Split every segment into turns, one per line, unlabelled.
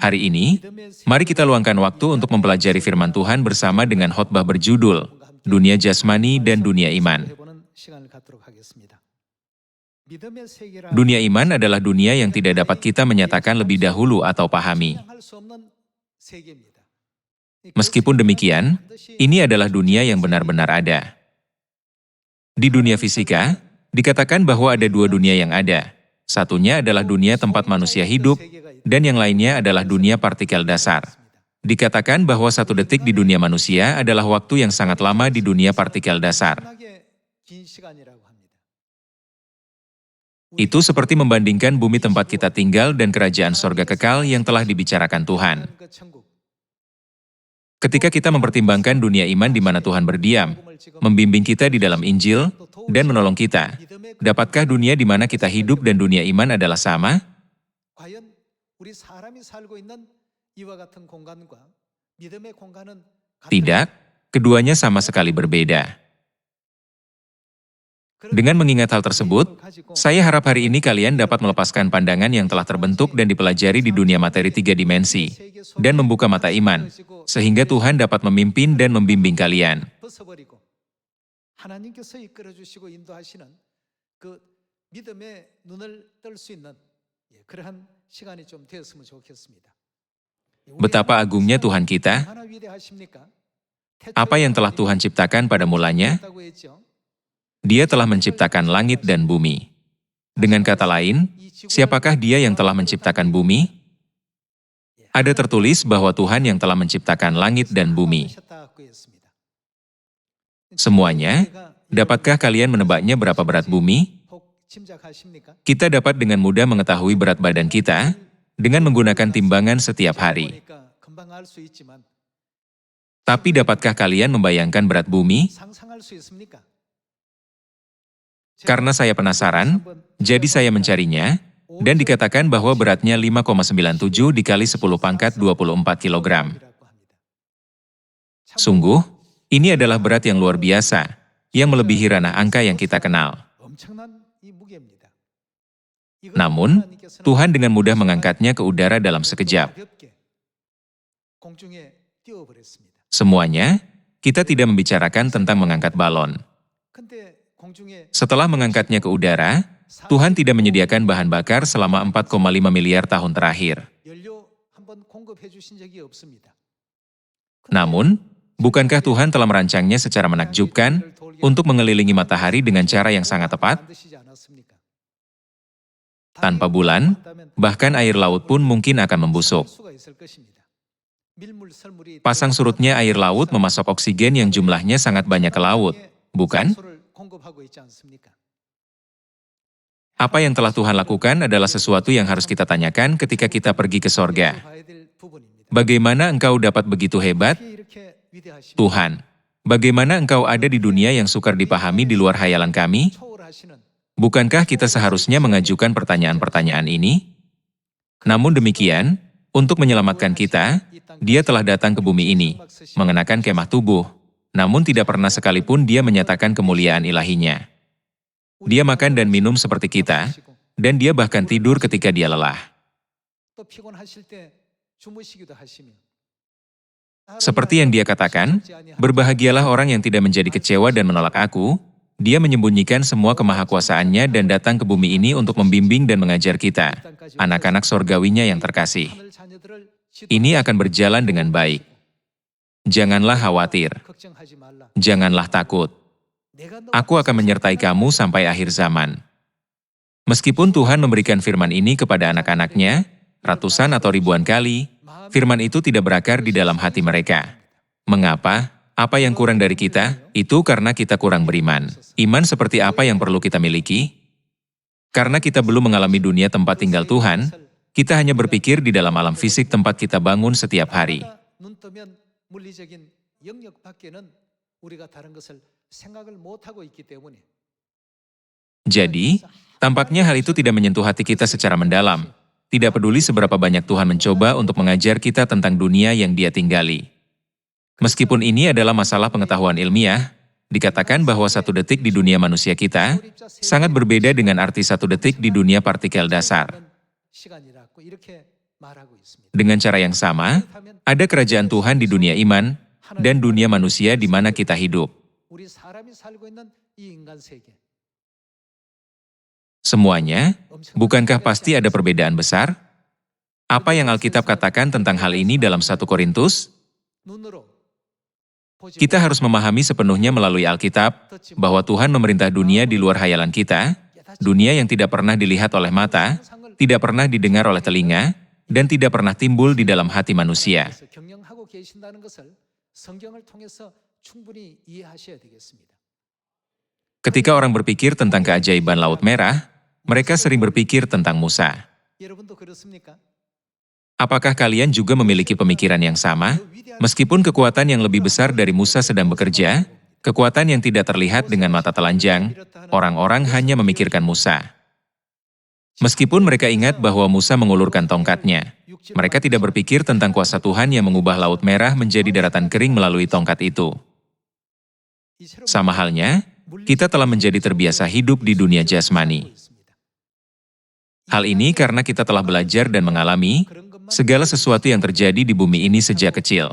Hari ini, mari kita luangkan waktu untuk mempelajari firman Tuhan bersama dengan khotbah berjudul Dunia Jasmani dan Dunia Iman. Dunia iman adalah dunia yang tidak dapat kita menyatakan lebih dahulu atau pahami. Meskipun demikian, ini adalah dunia yang benar-benar ada. Di dunia fisika, dikatakan bahwa ada dua dunia yang ada. Satunya adalah dunia tempat manusia hidup, dan yang lainnya adalah dunia partikel dasar. Dikatakan bahwa 1 detik di dunia manusia adalah waktu yang sangat lama di dunia partikel dasar. Itu seperti membandingkan bumi tempat kita tinggal dan kerajaan sorga kekal yang telah dibicarakan Tuhan. Ketika kita mempertimbangkan dunia iman di mana Tuhan berdiam, membimbing kita di dalam Injil, dan menolong kita, dapatkah dunia di mana kita hidup dan dunia iman adalah sama? Tidak, keduanya sama sekali berbeda. Dengan mengingat hal tersebut, saya harap hari ini kalian dapat melepaskan pandangan yang telah terbentuk dan dipelajari di dunia materi 3 dimensi, dan membuka mata iman, sehingga Tuhan dapat memimpin dan membimbing kalian. Betapa agungnya Tuhan kita? Apa yang telah Tuhan ciptakan pada mulanya? Dia telah menciptakan langit dan bumi. Dengan kata lain, siapakah Dia yang telah menciptakan bumi? Ada tertulis bahwa Tuhan yang telah menciptakan langit dan bumi. Semuanya, dapatkah kalian menebaknya berapa berat bumi? Kita dapat dengan mudah mengetahui berat badan kita dengan menggunakan timbangan setiap hari. Tapi dapatkah kalian membayangkan berat bumi? Karena saya penasaran, jadi saya mencarinya, dan dikatakan bahwa beratnya 5,97 dikali 10 pangkat 24 kg. Sungguh, ini adalah berat yang luar biasa, yang melebihi ranah angka yang kita kenal. Namun, Tuhan dengan mudah mengangkatnya ke udara dalam sekejap. Semuanya, kita tidak membicarakan tentang mengangkat balon. Setelah mengangkatnya ke udara, Tuhan tidak menyediakan bahan bakar selama 4,5 miliar tahun terakhir. Namun, bukankah Tuhan telah merancangnya secara menakjubkan untuk mengelilingi matahari dengan cara yang sangat tepat? Tanpa bulan, bahkan air laut pun mungkin akan membusuk. Pasang surutnya air laut memasok oksigen yang jumlahnya sangat banyak ke laut, bukan? Apa yang telah Tuhan lakukan adalah sesuatu yang harus kita tanyakan ketika kita pergi ke sorga. Bagaimana engkau dapat begitu hebat? Tuhan, bagaimana engkau ada di dunia yang sukar dipahami di luar hayalan kami? Bukankah kita seharusnya mengajukan pertanyaan-pertanyaan ini? Namun demikian, untuk menyelamatkan kita, Dia telah datang ke bumi ini, mengenakan kemah tubuh, namun tidak pernah sekalipun Dia menyatakan kemuliaan ilahinya. Dia makan dan minum seperti kita, dan Dia bahkan tidur ketika Dia lelah. Seperti yang Dia katakan, berbahagialah orang yang tidak menjadi kecewa dan menolak Aku. Dia menyembunyikan semua kemahakuasaannya dan datang ke bumi ini untuk membimbing dan mengajar kita, anak-anak sorgawinya yang terkasih. Ini akan berjalan dengan baik. Janganlah khawatir. Janganlah takut. Aku akan menyertai kamu sampai akhir zaman. Meskipun Tuhan memberikan firman ini kepada anak-anaknya, ratusan atau ribuan kali, firman itu tidak berakar di dalam hati mereka. Mengapa? Apa yang kurang dari kita? Itu karena kita kurang beriman. Iman seperti apa yang perlu kita miliki? Karena kita belum mengalami dunia tempat tinggal Tuhan, kita hanya berpikir di dalam alam fisik tempat kita bangun setiap hari. Jadi, tampaknya hal itu tidak menyentuh hati kita secara mendalam. Tidak peduli seberapa banyak Tuhan mencoba untuk mengajar kita tentang dunia yang Dia tinggali. Meskipun ini adalah masalah pengetahuan ilmiah, dikatakan bahwa 1 detik di dunia manusia kita sangat berbeda dengan arti 1 detik di dunia partikel dasar. Dengan cara yang sama, ada kerajaan Tuhan di dunia iman dan dunia manusia di mana kita hidup. Semuanya, bukankah pasti ada perbedaan besar? Apa yang Alkitab katakan tentang hal ini dalam 1 Korintus? Kita harus memahami sepenuhnya melalui Alkitab bahwa Tuhan memerintah dunia di luar hayalan kita, dunia yang tidak pernah dilihat oleh mata, tidak pernah didengar oleh telinga, dan tidak pernah timbul di dalam hati manusia. Ketika orang berpikir tentang keajaiban Laut Merah, mereka sering berpikir tentang Musa. Apakah kalian juga memiliki pemikiran yang sama? Meskipun kekuatan yang lebih besar dari Musa sedang bekerja, kekuatan yang tidak terlihat dengan mata telanjang, orang-orang hanya memikirkan Musa. Meskipun mereka ingat bahwa Musa mengulurkan tongkatnya, mereka tidak berpikir tentang kuasa Tuhan yang mengubah Laut Merah menjadi daratan kering melalui tongkat itu. Sama halnya, kita telah menjadi terbiasa hidup di dunia jasmani. Hal ini karena kita telah belajar dan mengalami segala sesuatu yang terjadi di bumi ini sejak kecil.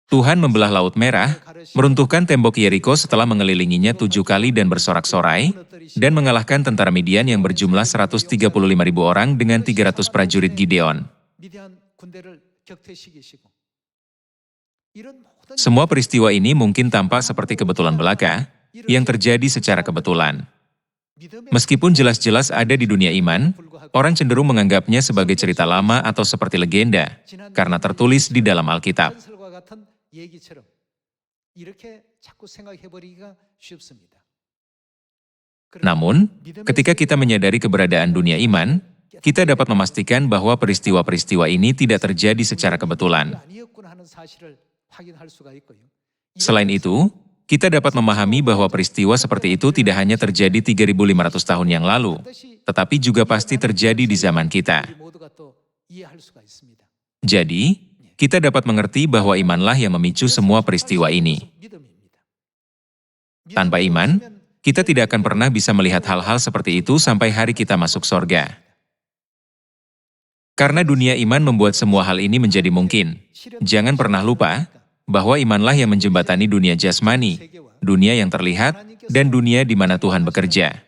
Tuhan membelah Laut Merah, meruntuhkan tembok Yeriko setelah mengelilinginya 7 kali dan bersorak-sorai, dan mengalahkan tentara Midian yang berjumlah 135.000 orang dengan 300 prajurit Gideon. Semua peristiwa ini mungkin tampak seperti kebetulan belaka, yang terjadi secara kebetulan. Meskipun jelas-jelas ada di dunia iman, orang cenderung menganggapnya sebagai cerita lama atau seperti legenda, karena tertulis di dalam Alkitab. Namun, ketika kita menyadari keberadaan dunia iman, kita dapat memastikan bahwa peristiwa-peristiwa ini tidak terjadi secara kebetulan. Selain itu, kita dapat memahami bahwa peristiwa seperti itu tidak hanya terjadi 3.500 tahun yang lalu, tetapi juga pasti terjadi di zaman kita. Jadi, kita dapat mengerti bahwa imanlah yang memicu semua peristiwa ini. Tanpa iman, kita tidak akan pernah bisa melihat hal-hal seperti itu sampai hari kita masuk sorga. Karena dunia iman membuat semua hal ini menjadi mungkin, jangan pernah lupa bahwa imanlah yang menjembatani dunia jasmani, dunia yang terlihat, dan dunia di mana Tuhan bekerja.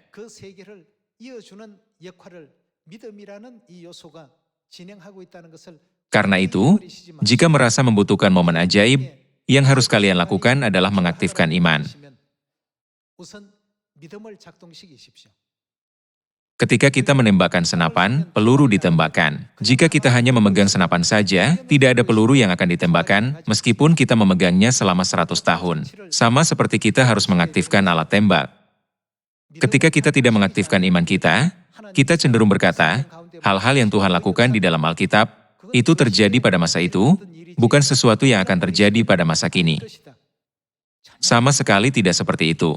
Karena itu, jika merasa membutuhkan momen ajaib, yang harus kalian lakukan adalah mengaktifkan iman. Ketika kita menembakkan senapan, peluru ditembakkan. Jika kita hanya memegang senapan saja, tidak ada peluru yang akan ditembakkan, meskipun kita memegangnya selama 100 tahun. Sama seperti kita harus mengaktifkan alat tembak. Ketika kita tidak mengaktifkan iman kita cenderung berkata, hal-hal yang Tuhan lakukan di dalam Alkitab, itu terjadi pada masa itu, bukan sesuatu yang akan terjadi pada masa kini. Sama sekali tidak seperti itu.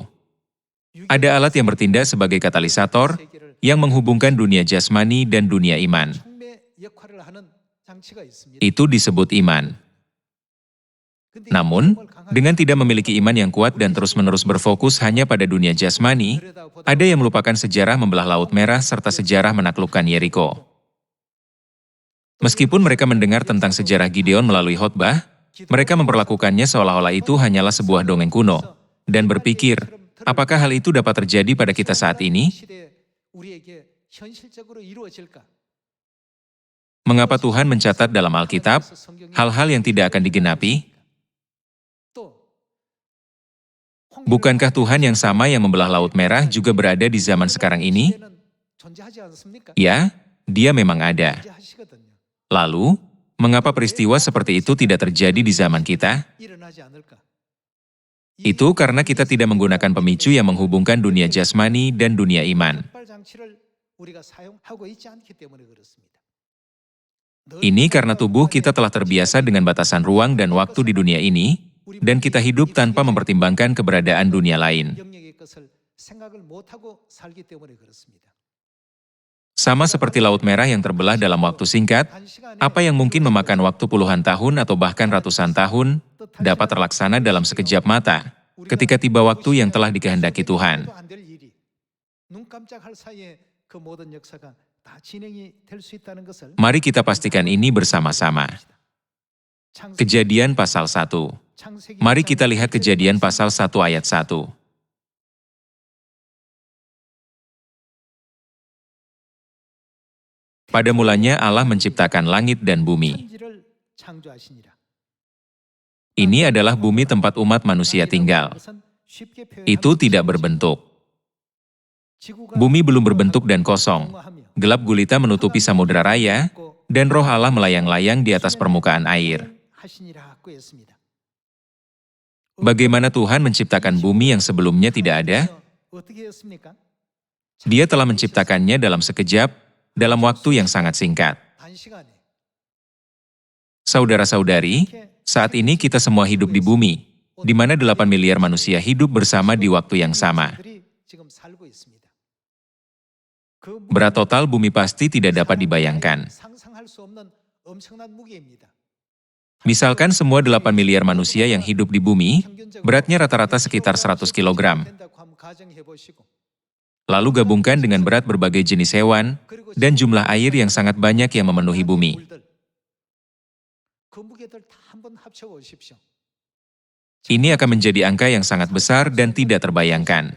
Ada alat yang bertindak sebagai katalisator, yang menghubungkan dunia jasmani dan dunia iman. Itu disebut iman. Namun, dengan tidak memiliki iman yang kuat dan terus-menerus berfokus hanya pada dunia jasmani, ada yang melupakan sejarah membelah Laut Merah serta sejarah menaklukkan Yeriko. Meskipun mereka mendengar tentang sejarah Gideon melalui khotbah, mereka memperlakukannya seolah-olah itu hanyalah sebuah dongeng kuno, dan berpikir, apakah hal itu dapat terjadi pada kita saat ini? Mengapa Tuhan mencatat dalam Alkitab hal-hal yang tidak akan digenapi? Bukankah Tuhan yang sama yang membelah Laut Merah juga berada di zaman sekarang ini? Ya, Dia memang ada. Lalu, mengapa peristiwa seperti itu tidak terjadi di zaman kita? Itu karena kita tidak menggunakan pemicu yang menghubungkan dunia jasmani dan dunia iman. Ini karena tubuh kita telah terbiasa dengan batasan ruang dan waktu di dunia ini, dan kita hidup tanpa mempertimbangkan keberadaan dunia lain. Sama seperti Laut Merah yang terbelah dalam waktu singkat, apa yang mungkin memakan waktu puluhan tahun atau bahkan ratusan tahun, dapat terlaksana dalam sekejap mata, ketika tiba waktu yang telah dikehendaki Tuhan. Mari kita pastikan ini bersama-sama. Kejadian pasal 1. Mari kita lihat Kejadian pasal 1 ayat 1. Pada mulanya Allah menciptakan langit dan bumi. Ini adalah bumi tempat umat manusia tinggal. Itu tidak berbentuk. Bumi belum berbentuk dan kosong. Gelap gulita menutupi samudera raya, dan roh Allah melayang-layang di atas permukaan air. Bagaimana Tuhan menciptakan bumi yang sebelumnya tidak ada? Dia telah menciptakannya dalam sekejap, dalam waktu yang sangat singkat. Saudara-saudari, saat ini kita semua hidup di bumi, di mana 8 miliar manusia hidup bersama di waktu yang sama. Berat total bumi pasti tidak dapat dibayangkan. Misalkan semua 8 miliar manusia yang hidup di bumi, beratnya rata-rata sekitar 100 kg. Lalu gabungkan dengan berat berbagai jenis hewan, dan jumlah air yang sangat banyak yang memenuhi bumi. Ini akan menjadi angka yang sangat besar dan tidak terbayangkan.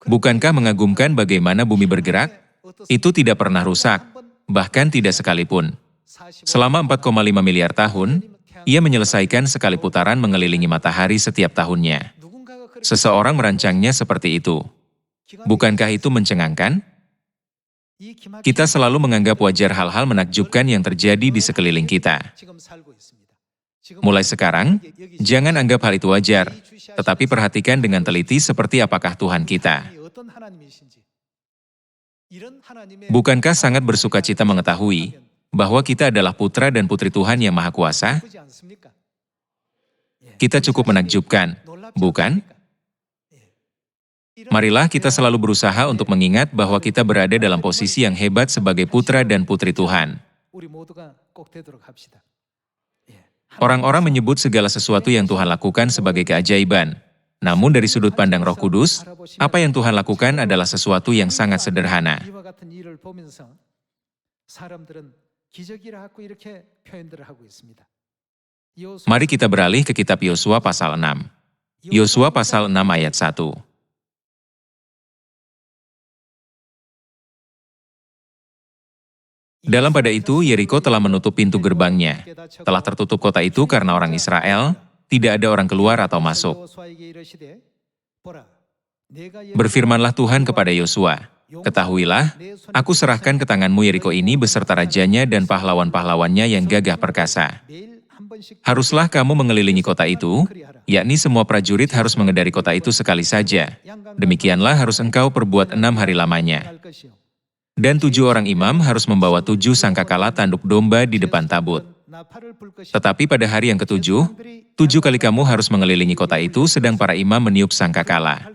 Bukankah mengagumkan bagaimana bumi bergerak? Itu tidak pernah rusak, bahkan tidak sekalipun. Selama 4,5 miliar tahun, ia menyelesaikan sekali putaran mengelilingi matahari setiap tahunnya. Seseorang merancangnya seperti itu. Bukankah itu mencengangkan? Kita selalu menganggap wajar hal-hal menakjubkan yang terjadi di sekeliling kita. Mulai sekarang, jangan anggap hal itu wajar, tetapi perhatikan dengan teliti seperti apakah Tuhan kita. Bukankah sangat bersukacita mengetahui bahwa kita adalah putra dan putri Tuhan yang Maha Kuasa? Kita cukup menakjubkan, bukan? Marilah kita selalu berusaha untuk mengingat bahwa kita berada dalam posisi yang hebat sebagai putra dan putri Tuhan. Orang-orang menyebut segala sesuatu yang Tuhan lakukan sebagai keajaiban. Namun dari sudut pandang Roh Kudus, apa yang Tuhan lakukan adalah sesuatu yang sangat sederhana. Mari kita beralih ke kitab Yosua pasal 6. Yosua pasal 6 ayat 1. Dalam pada itu, Yeriko telah menutup pintu gerbangnya. Telah tertutup kota itu karena orang Israel, tidak ada orang keluar atau masuk. Berfirmanlah Tuhan kepada Yosua, "Ketahuilah, aku serahkan ke tanganmu Yeriko ini beserta rajanya dan pahlawan-pahlawannya yang gagah perkasa. Haruslah kamu mengelilingi kota itu, yakni semua prajurit harus mengedari kota itu sekali saja. Demikianlah harus engkau perbuat 6 hari lamanya. Dan 7 orang imam harus membawa 7 sangkakala tanduk domba di depan tabut. Tetapi pada hari yang ke-7, 7 kali kamu harus mengelilingi kota itu sedang para imam meniup sangkakala.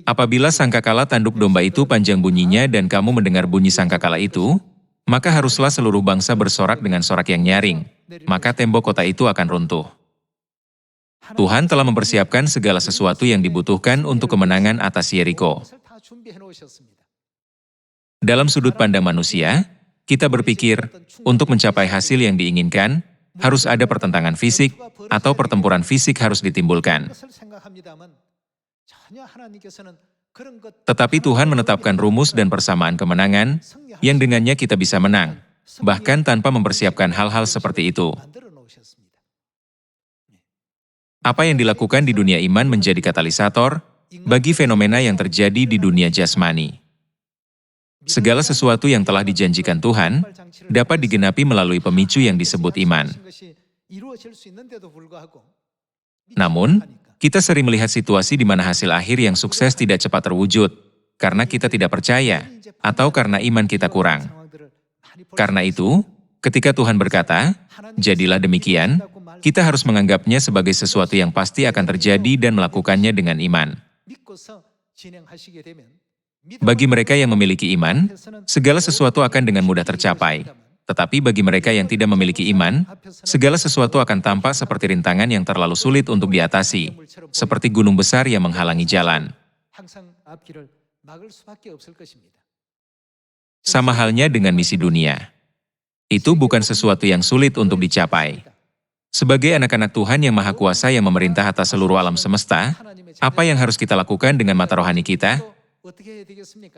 Apabila sangkakala tanduk domba itu panjang bunyinya dan kamu mendengar bunyi sangkakala itu, maka haruslah seluruh bangsa bersorak dengan sorak yang nyaring, maka tembok kota itu akan runtuh." Tuhan telah mempersiapkan segala sesuatu yang dibutuhkan untuk kemenangan atas Yeriko. Dalam sudut pandang manusia, kita berpikir, untuk mencapai hasil yang diinginkan, harus ada pertentangan fisik, atau pertempuran fisik harus ditimbulkan. Tetapi Tuhan menetapkan rumus dan persamaan kemenangan, yang dengannya kita bisa menang, bahkan tanpa mempersiapkan hal-hal seperti itu. Apa yang dilakukan di dunia iman menjadi katalisator bagi fenomena yang terjadi di dunia jasmani. Segala sesuatu yang telah dijanjikan Tuhan dapat digenapi melalui pemicu yang disebut iman. Namun, kita sering melihat situasi di mana hasil akhir yang sukses tidak cepat terwujud, karena kita tidak percaya, atau karena iman kita kurang. Karena itu, ketika Tuhan berkata, "Jadilah demikian," kita harus menganggapnya sebagai sesuatu yang pasti akan terjadi dan melakukannya dengan iman. Bagi mereka yang memiliki iman, segala sesuatu akan dengan mudah tercapai. Tetapi bagi mereka yang tidak memiliki iman, segala sesuatu akan tampak seperti rintangan yang terlalu sulit untuk diatasi, seperti gunung besar yang menghalangi jalan. Sama halnya dengan misi dunia. Itu bukan sesuatu yang sulit untuk dicapai. Sebagai anak-anak Tuhan yang Maha Kuasa yang memerintah atas seluruh alam semesta, apa yang harus kita lakukan dengan mata rohani kita?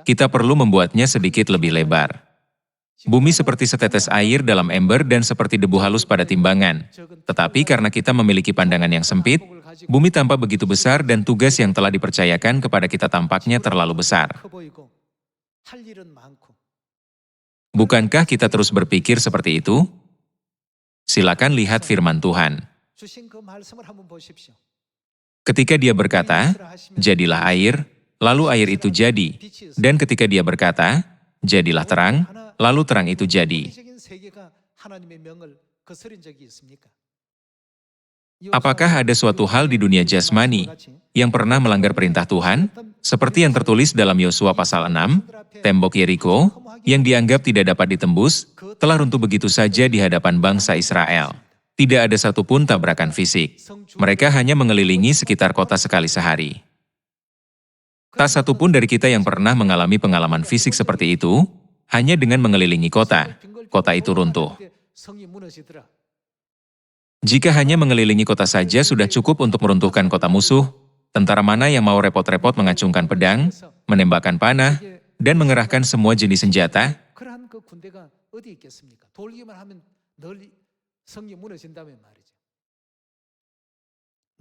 Kita perlu membuatnya sedikit lebih lebar. Bumi seperti setetes air dalam ember dan seperti debu halus pada timbangan. Tetapi karena kita memiliki pandangan yang sempit, bumi tampak begitu besar dan tugas yang telah dipercayakan kepada kita tampaknya terlalu besar. Bukankah kita terus berpikir seperti itu? Silakan lihat firman Tuhan. Ketika Dia berkata, "Jadilah air," lalu air itu jadi. Dan ketika Dia berkata, "Jadilah terang," lalu terang itu jadi. Apakah ada suatu hal di dunia jasmani yang pernah melanggar perintah Tuhan? Seperti yang tertulis dalam Yosua pasal 6, tembok Yeriko, yang dianggap tidak dapat ditembus, telah runtuh begitu saja di hadapan bangsa Israel. Tidak ada satupun tabrakan fisik. Mereka hanya mengelilingi sekitar kota sekali sehari. Tak satupun dari kita yang pernah mengalami pengalaman fisik seperti itu, hanya dengan mengelilingi kota, kota itu runtuh. Jika hanya mengelilingi kota saja sudah cukup untuk meruntuhkan kota musuh, tentara mana yang mau repot-repot mengacungkan pedang, menembakkan panah, dan mengerahkan semua jenis senjata?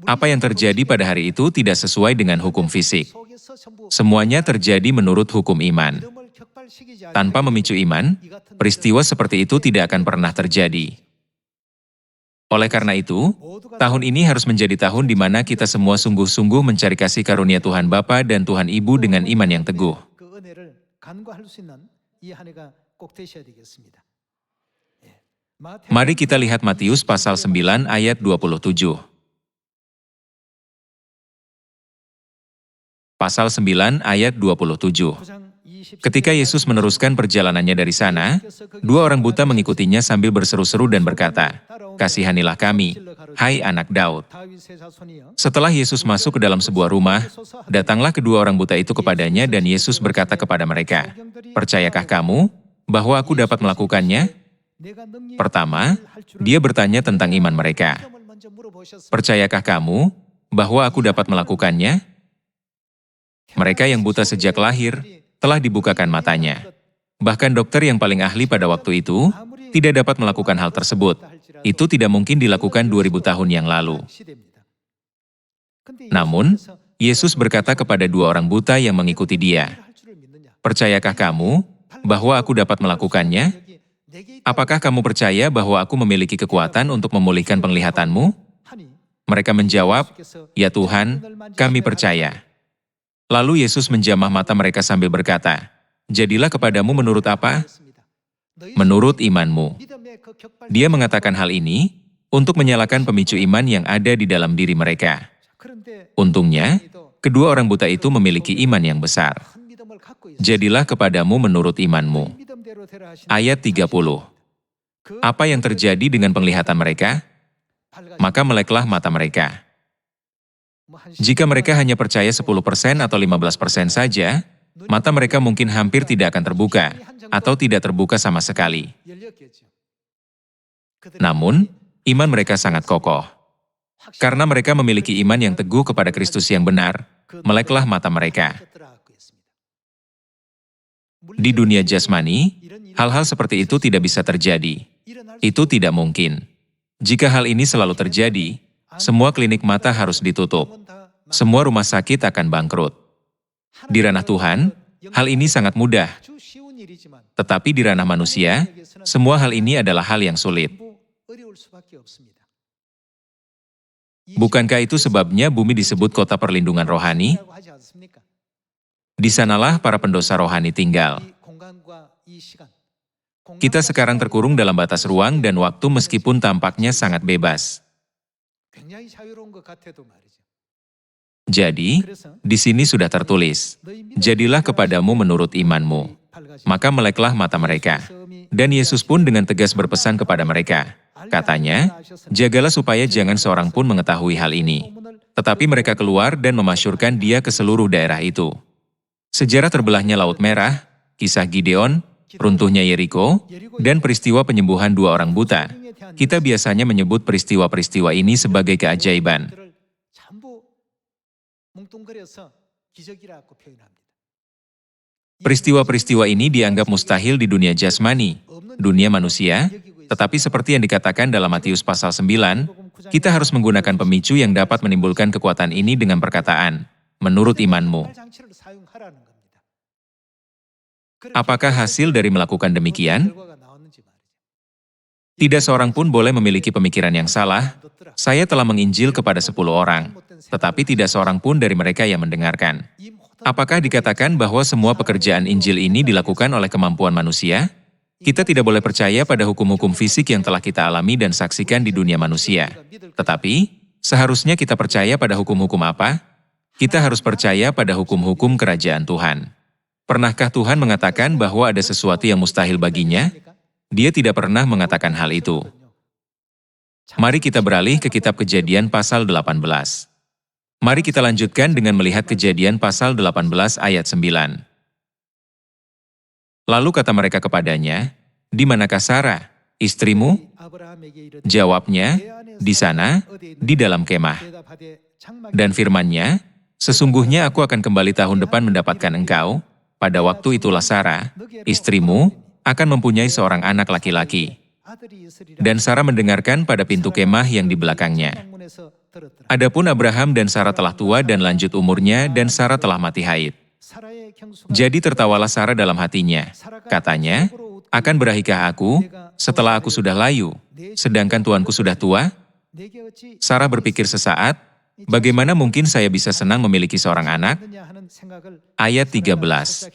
Apa yang terjadi pada hari itu tidak sesuai dengan hukum fisik. Semuanya terjadi menurut hukum iman. Tanpa memicu iman, peristiwa seperti itu tidak akan pernah terjadi. Oleh karena itu, tahun ini harus menjadi tahun di mana kita semua sungguh-sungguh mencari kasih karunia Tuhan Bapa dan Tuhan Ibu dengan iman yang teguh. Mari kita lihat Matius pasal 9 ayat 27. Pasal 9 ayat 27. Ketika Yesus meneruskan perjalanannya dari sana, dua orang buta mengikutinya sambil berseru-seru dan berkata, "Kasihanilah kami, hai anak Daud." Setelah Yesus masuk ke dalam sebuah rumah, datanglah kedua orang buta itu kepadanya dan Yesus berkata kepada mereka, "Percayakah kamu bahwa aku dapat melakukannya?" Pertama, dia bertanya tentang iman mereka. "Percayakah kamu bahwa aku dapat melakukannya?" Mereka yang buta sejak lahir telah dibukakan matanya. Bahkan dokter yang paling ahli pada waktu itu tidak dapat melakukan hal tersebut. Itu tidak mungkin dilakukan 2000 tahun yang lalu. Namun, Yesus berkata kepada dua orang buta yang mengikuti Dia, "Percayakah kamu bahwa aku dapat melakukannya? Apakah kamu percaya bahwa aku memiliki kekuatan untuk memulihkan penglihatanmu?" Mereka menjawab, "Ya Tuhan, kami percaya." Lalu Yesus menjamah mata mereka sambil berkata, "Jadilah kepadamu menurut apa? Menurut imanmu." Dia mengatakan hal ini untuk menyalakan pemicu iman yang ada di dalam diri mereka. Untungnya, kedua orang buta itu memiliki iman yang besar. Jadilah kepadamu menurut imanmu. Ayat 30. Apa yang terjadi dengan penglihatan mereka? Maka meleklah mata mereka. Jika mereka hanya percaya 10% atau 15% saja, mata mereka mungkin hampir tidak akan terbuka, atau tidak terbuka sama sekali. Namun, iman mereka sangat kokoh. Karena mereka memiliki iman yang teguh kepada Kristus yang benar, meleklah mata mereka. Di dunia jasmani, hal-hal seperti itu tidak bisa terjadi. Itu tidak mungkin. Jika hal ini selalu terjadi, semua klinik mata harus ditutup. Semua rumah sakit akan bangkrut. Di ranah Tuhan, hal ini sangat mudah. Tetapi di ranah manusia, semua hal ini adalah hal yang sulit. Bukankah itu sebabnya bumi disebut kota perlindungan rohani? Di sanalah para pendosa rohani tinggal. Kita sekarang terkurung dalam batas ruang dan waktu meskipun tampaknya sangat bebas. Jadi, di sini sudah tertulis, "Jadilah kepadamu menurut imanmu." Maka meleklah mata mereka. Dan Yesus pun dengan tegas berpesan kepada mereka. Katanya, "Jagalah supaya jangan seorang pun mengetahui hal ini." Tetapi mereka keluar dan memasyurkan Dia ke seluruh daerah itu. Sejarah terbelahnya Laut Merah, kisah Gideon, runtuhnya Yeriko, dan peristiwa penyembuhan dua orang buta. Kita biasanya menyebut peristiwa-peristiwa ini sebagai keajaiban. Peristiwa-peristiwa ini dianggap mustahil di dunia jasmani, dunia manusia, tetapi seperti yang dikatakan dalam Matius pasal 9, kita harus menggunakan pemicu yang dapat menimbulkan kekuatan ini dengan perkataan, menurut imanmu. Apakah hasil dari melakukan demikian? Tidak seorang pun boleh memiliki pemikiran yang salah. Saya telah menginjil kepada 10 orang, tetapi tidak seorang pun dari mereka yang mendengarkan. Apakah dikatakan bahwa semua pekerjaan Injil ini dilakukan oleh kemampuan manusia? Kita tidak boleh percaya pada hukum-hukum fisik yang telah kita alami dan saksikan di dunia manusia. Tetapi, seharusnya kita percaya pada hukum-hukum apa? Kita harus percaya pada hukum-hukum kerajaan Tuhan. Pernahkah Tuhan mengatakan bahwa ada sesuatu yang mustahil baginya? Dia tidak pernah mengatakan hal itu. Mari kita beralih ke kitab Kejadian pasal 18. Mari kita lanjutkan dengan melihat Kejadian pasal 18 ayat 9. Lalu kata mereka kepadanya, "Di manakah Sarah, istrimu?" Jawabnya, "Di sana, di dalam kemah." Dan firman-Nya, "Sesungguhnya aku akan kembali tahun depan mendapatkan engkau. Pada waktu itulah Sarah, istrimu, akan mempunyai seorang anak laki-laki." Dan Sarah mendengarkan pada pintu kemah yang di belakangnya. Adapun Abraham dan Sarah telah tua dan lanjut umurnya, dan Sarah telah mati haid. Jadi tertawalah Sarah dalam hatinya. Katanya, "Akan berahikah aku setelah aku sudah layu, sedangkan tuanku sudah tua?" Sarah berpikir sesaat, "Bagaimana mungkin saya bisa senang memiliki seorang anak?" Ayat 13.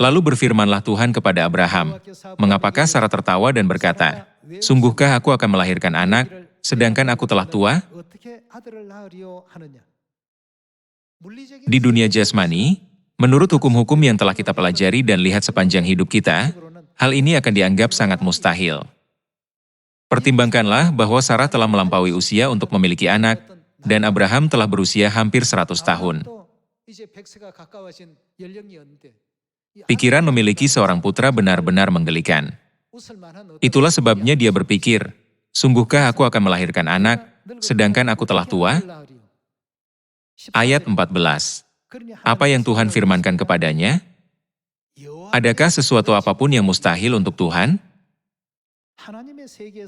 Lalu berfirmanlah Tuhan kepada Abraham, "Mengapakah Sarah tertawa dan berkata, 'Sungguhkah aku akan melahirkan anak, sedangkan aku telah tua?'" Di dunia jasmani, menurut hukum-hukum yang telah kita pelajari dan lihat sepanjang hidup kita, hal ini akan dianggap sangat mustahil. Pertimbangkanlah bahwa Sarah telah melampaui usia untuk memiliki anak, dan Abraham telah berusia hampir 100 tahun. Pikiran memiliki seorang putra benar-benar menggelikan. Itulah sebabnya dia berpikir, "Sungguhkah aku akan melahirkan anak, sedangkan aku telah tua?" Ayat 14. Apa yang Tuhan firmankan kepadanya? Adakah sesuatu apapun yang mustahil untuk Tuhan?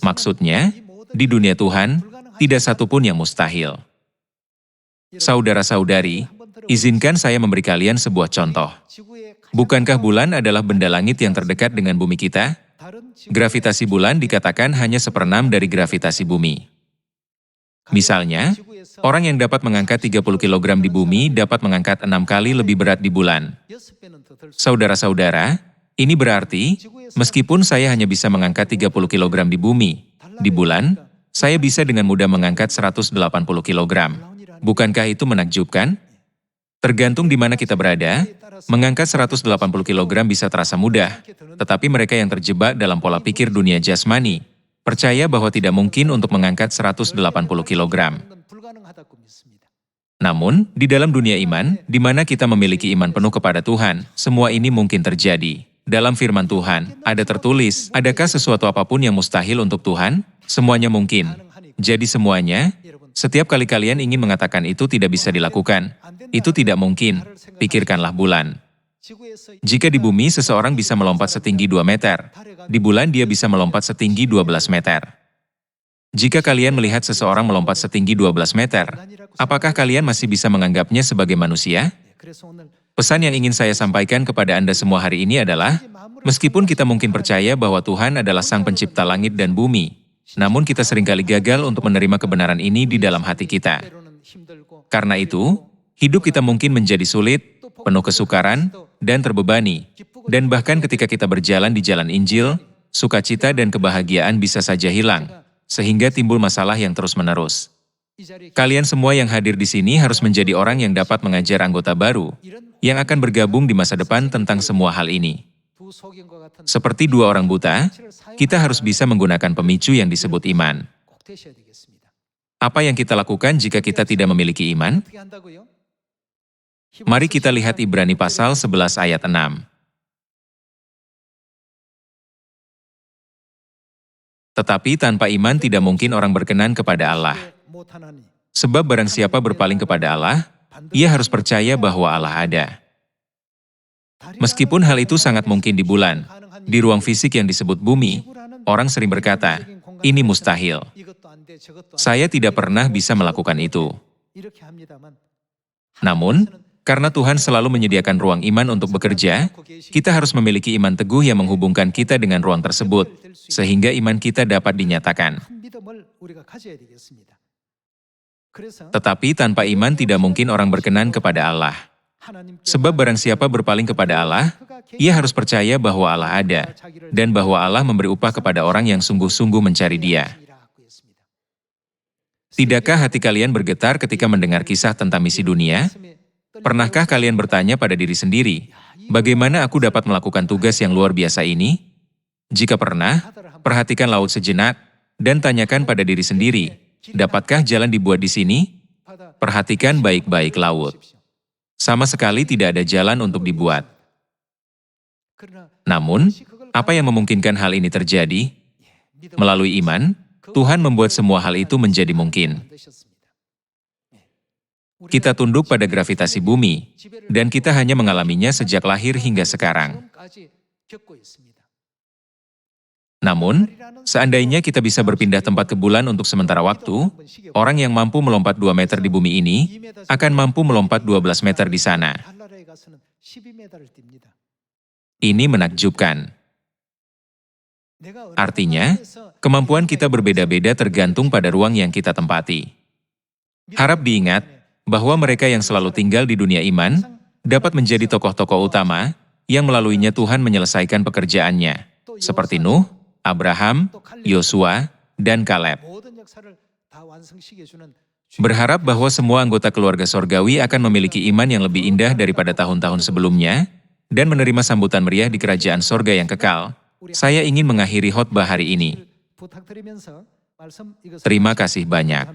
Maksudnya, di dunia Tuhan, tidak satu pun yang mustahil. Saudara-saudari, izinkan saya memberi kalian sebuah contoh. Bukankah bulan adalah benda langit yang terdekat dengan bumi kita? Gravitasi bulan dikatakan hanya 1/6 dari gravitasi bumi. Misalnya, orang yang dapat mengangkat 30 kg di bumi dapat mengangkat 6 kali lebih berat di bulan. Saudara-saudara, ini berarti, meskipun saya hanya bisa mengangkat 30 kg di bumi, di bulan, saya bisa dengan mudah mengangkat 180 kg. Bukankah itu menakjubkan? Tergantung di mana kita berada, mengangkat 180 kg bisa terasa mudah, tetapi mereka yang terjebak dalam pola pikir dunia jasmani, percaya bahwa tidak mungkin untuk mengangkat 180 kg. Namun, di dalam dunia iman, di mana kita memiliki iman penuh kepada Tuhan, semua ini mungkin terjadi. Dalam firman Tuhan, ada tertulis, adakah sesuatu apapun yang mustahil untuk Tuhan? Semuanya mungkin. Jadi semuanya, setiap kali kalian ingin mengatakan itu tidak bisa dilakukan, itu tidak mungkin, pikirkanlah bulan. Jika di bumi seseorang bisa melompat setinggi 2 meter, di bulan dia bisa melompat setinggi 12 meter. Jika kalian melihat seseorang melompat setinggi 12 meter, apakah kalian masih bisa menganggapnya sebagai manusia? Pesan yang ingin saya sampaikan kepada Anda semua hari ini adalah, meskipun kita mungkin percaya bahwa Tuhan adalah Sang Pencipta langit dan bumi, namun kita seringkali gagal untuk menerima kebenaran ini di dalam hati kita. Karena itu, hidup kita mungkin menjadi sulit, penuh kesukaran, dan terbebani. Dan bahkan ketika kita berjalan di jalan Injil, sukacita dan kebahagiaan bisa saja hilang, sehingga timbul masalah yang terus-menerus. Kalian semua yang hadir di sini harus menjadi orang yang dapat mengajar anggota baru, yang akan bergabung di masa depan tentang semua hal ini. Seperti 2 orang buta, kita harus bisa menggunakan pemicu yang disebut iman. Apa yang kita lakukan jika kita tidak memiliki iman? Mari kita lihat Ibrani pasal 11 ayat 6. Tetapi tanpa iman tidak mungkin orang berkenan kepada Allah. Sebab barang siapa berpaling kepada Allah, ia harus percaya bahwa Allah ada. Meskipun hal itu sangat mungkin di bulan, di ruang fisik yang disebut bumi, orang sering berkata, ini mustahil. Saya tidak pernah bisa melakukan itu. Namun, karena Tuhan selalu menyediakan ruang iman untuk bekerja, kita harus memiliki iman teguh yang menghubungkan kita dengan ruang tersebut, sehingga iman kita dapat dinyatakan. Tetapi tanpa iman tidak mungkin orang berkenan kepada Allah. Sebab barang siapa berpaling kepada Allah, ia harus percaya bahwa Allah ada, dan bahwa Allah memberi upah kepada orang yang sungguh-sungguh mencari Dia. Tidakkah hati kalian bergetar ketika mendengar kisah tentang misi dunia? Pernahkah kalian bertanya pada diri sendiri, bagaimana aku dapat melakukan tugas yang luar biasa ini? Jika pernah, perhatikan laut sejenak, dan tanyakan pada diri sendiri, dapatkah jalan dibuat di sini? Perhatikan baik-baik laut. Sama sekali tidak ada jalan untuk dibuat. Namun, apa yang memungkinkan hal ini terjadi? Melalui iman, Tuhan membuat semua hal itu menjadi mungkin. Kita tunduk pada gravitasi bumi, dan kita hanya mengalaminya sejak lahir hingga sekarang. Namun, seandainya kita bisa berpindah tempat ke bulan untuk sementara waktu, orang yang mampu melompat 2 meter di bumi ini akan mampu melompat 12 meter di sana. Ini menakjubkan. Artinya, kemampuan kita berbeda-beda tergantung pada ruang yang kita tempati. Harap diingat bahwa mereka yang selalu tinggal di dunia iman dapat menjadi tokoh-tokoh utama yang melaluinya Tuhan menyelesaikan pekerjaannya, seperti Nuh, Abraham, Yosua, dan Kaleb. Berharap bahwa semua anggota keluarga sorgawi akan memiliki iman yang lebih indah daripada tahun-tahun sebelumnya, dan menerima sambutan meriah di kerajaan sorga yang kekal. Saya ingin mengakhiri khotbah hari ini. Terima kasih banyak.